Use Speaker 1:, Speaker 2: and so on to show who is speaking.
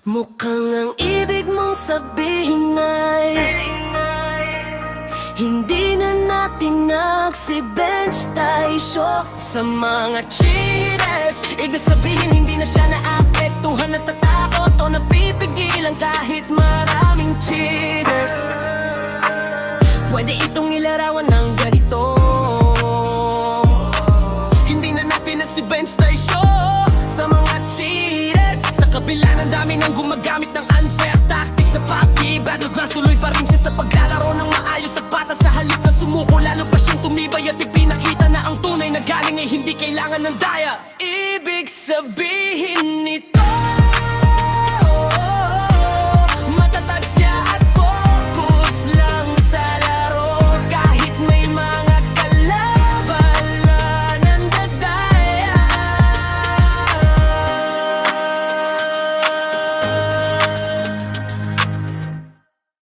Speaker 1: Mukhang ang ibig mong sabihin ay hindi na natin nagsi-bench tayo sa mga cheaters. Ibig sabihin hindi na siya naapektuhan, natatakot o napipigilan kahit maraming cheaters. Pwede itong ilarawan ng ganito: hindi na natin nagsi-bench tayo sa mga cheaters. Sa kabila ng dami ng gumagamit ng unfair tactics sa PUBG Battlegrounds, tuloy pa rin siya sa paglalaro ng maayos at patas. Sa halip na sumuko, lalo pa siyang tumibay at ipinakita na ang tunay na galing ay hindi kailangan ng daya.